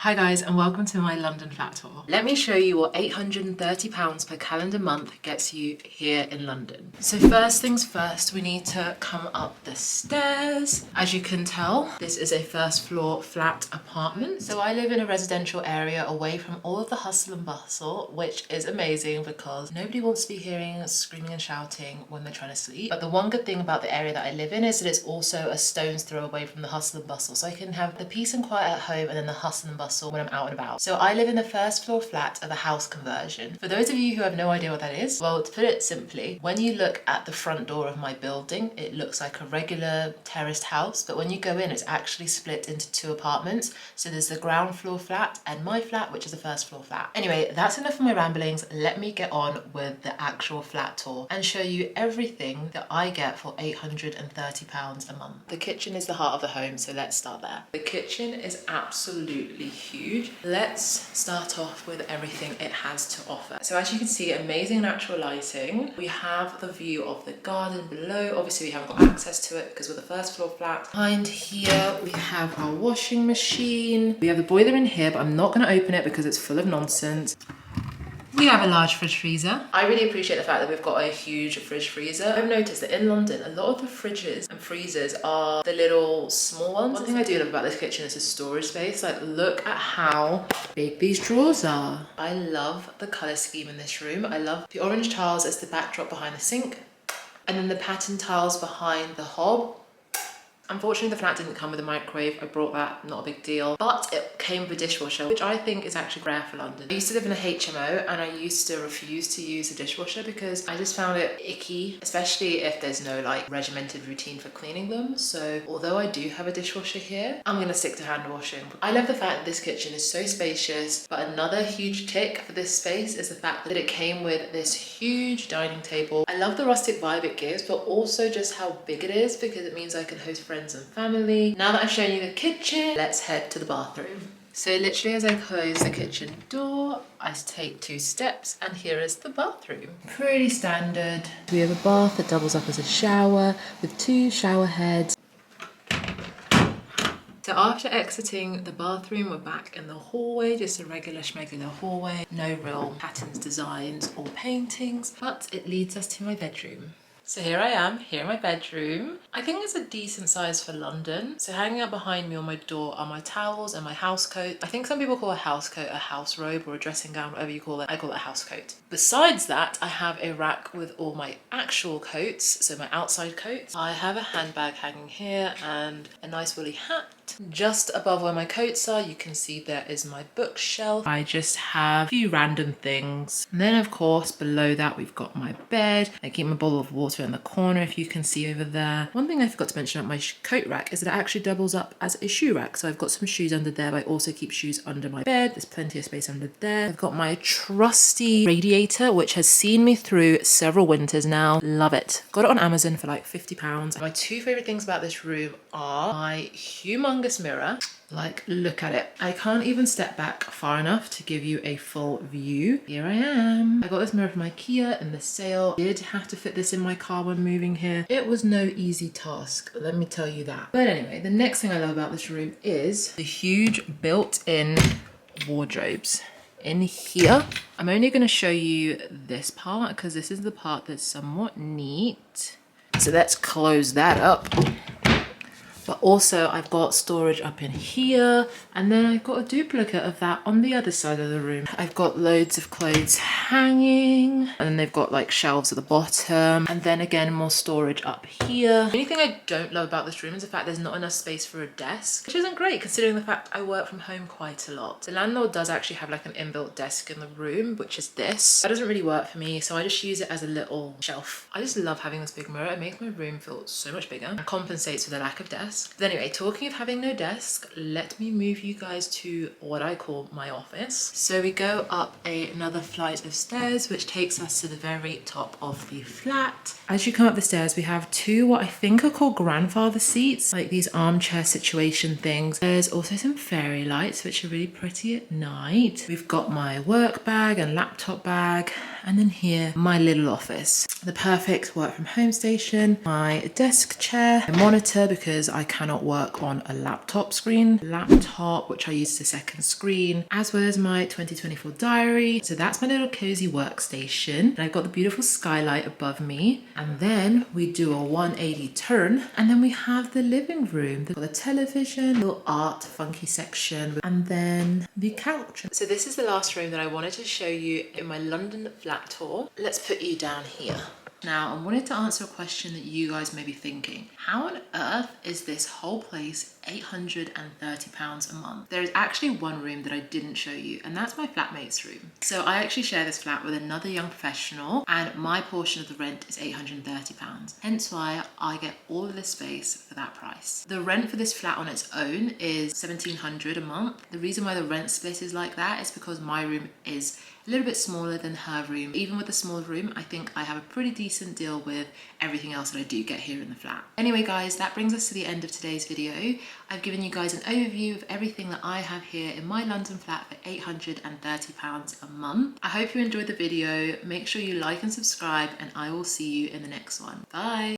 Hi guys and welcome to my London flat tour. Let me show you what £830 per calendar month gets you here in London. So first things first, we need to come up the stairs. As you can tell, this is a first floor flat apartment. So I live in a residential area away from all of the hustle and bustle, which is amazing because nobody wants to be hearing screaming and shouting when they're trying to sleep. But the one good thing about the area that I live in is that it's also a stone's throw away from the hustle and bustle. So I can have the peace and quiet at home and then the hustle and bustle when I'm out and about. So I live in the first floor flat of a house conversion. For those of you who have no idea what that is, well, to put it simply, when you look at the front door of my building, it looks like a regular terraced house, but when you go in, it's actually split into two apartments. So there's the ground floor flat and my flat, which is the first floor flat. Anyway, that's enough of my ramblings. Let me get on with the actual flat tour and show you everything that I get for £830 a month. The kitchen is the heart of the home, so let's start there. The kitchen is absolutely huge. Let's start off with everything it has to offer. So as you can see, amazing natural lighting. We have the view of the garden below. Obviously we haven't got access to it because we're the first floor flat. Behind here we have our washing machine. We have the boiler in here, but I'm not going to open it because it's full of nonsense. We have a large fridge freezer. I really appreciate the fact that we've got a huge fridge freezer. I've noticed that in London, a lot of the fridges and freezers are the little small ones. One thing I do love about this kitchen is the storage space. Like, look at how big these drawers are. I love the color scheme in this room. I love the orange tiles as the backdrop behind the sink, and then the pattern tiles behind the hob. Unfortunately, the flat didn't come with a microwave. I brought that, not a big deal. But it came with a dishwasher, which I think is actually rare for London. I used to live in a HMO and I used to refuse to use a dishwasher because I just found it icky, especially if there's no like regimented routine for cleaning them. So although I do have a dishwasher here, I'm gonna stick to hand washing. I love the fact that this kitchen is so spacious, but another huge tick for this space is the fact that it came with this huge dining table. I love the rustic vibe it gives, but also just how big it is because it means I can host friends and family. Now that I've shown you the kitchen, let's head to the bathroom. So literally as I close the kitchen door, I take 2 steps and here is the bathroom. Pretty standard. We have a bath that doubles up as a shower with 2 shower heads. So after exiting the bathroom, we're back in the hallway, just a regular schmegular hallway. No real patterns, designs or paintings, but it leads us to my bedroom. So here I am, here in my bedroom. I think it's a decent size for London. So hanging up behind me on my door are my towels and my house coat. I think some people call a house coat a house robe or a dressing gown, whatever you call it. I call it a house coat. Besides that, I have a rack with all my actual coats, so my outside coats. I have a handbag hanging here and a nice woolly hat. Just above where my coats are, you can see there is my bookshelf. I just have a few random things. And then of course, below that, we've got my bed. I keep my bottle of water in the corner, if you can see over there. One thing I forgot to mention about my coat rack is that it actually doubles up as a shoe rack. So I've got some shoes under there, but I also keep shoes under my bed. There's plenty of space under there. I've got my trusty radiator, which has seen me through several winters now. Love it. Got it on Amazon for like £50. My 2 favorite things about this room are my humongous mirror. Like, look at it. I can't even step back far enough to give you a full view. Here I am. I got this mirror from IKEA in the sale. Did have to fit this in my car when moving here. It was no easy task, let me tell you that. But anyway, the next thing I love about this room is the huge built-in wardrobes. In here, I'm only going to show you this part because this is the part that's somewhat neat. So let's close that up. But also I've got storage up in here, and then I've got a duplicate of that on the other side of the room. I've got loads of clothes hanging, and then they've got like shelves at the bottom, and then again more storage up here. The only thing I don't love about this room is the fact there's not enough space for a desk, which isn't great considering the fact I work from home quite a lot. The landlord does actually have like an inbuilt desk in the room, which is this. That doesn't really work for me, so I just use it as a little shelf. I just love having this big mirror. It makes my room feel so much bigger and compensates for the lack of desk. But anyway, talking of having no desk, let me move you guys to what I call my office. So we go up another flight of stairs, which takes us to the very top of the flat. As you come up the stairs, we have 2 what I think are called grandfather seats, like these armchair situation things. There's also some fairy lights, which are really pretty at night. We've got my work bag and laptop bag, and then here, my little office. The perfect work from home station, my desk chair, a monitor because I I cannot work on a laptop screen. Laptop, which I use as a second screen, as well as my 2024 diary. So that's my little cozy workstation. And I've got the beautiful skylight above me. And then we do a 180 turn, and then we have the living room. We've got the television, little art, funky section, and then the couch. So this is the last room that I wanted to show you in my London flat tour. Let's put you down here. Now, I wanted to answer a question that you guys may be thinking. How on earth is this whole place £830 a month? There is actually one room that I didn't show you, and that's my flatmate's room. So I actually share this flat with another young professional, and my portion of the rent is £830. Hence why I get all of this space for that price. The rent for this flat on its own is £1,700 a month. The reason why the rent split is like that is because my room is a little bit smaller than her room. Even with the smaller room, I think I have a pretty decent deal with everything else that I do get here in the flat. Anyway guys, that brings us to the end of today's video. I've given you guys an overview of everything that I have here in my London flat for £830 a month. I hope you enjoyed the video. Make sure you like and subscribe, and I will see you in the next one. Bye!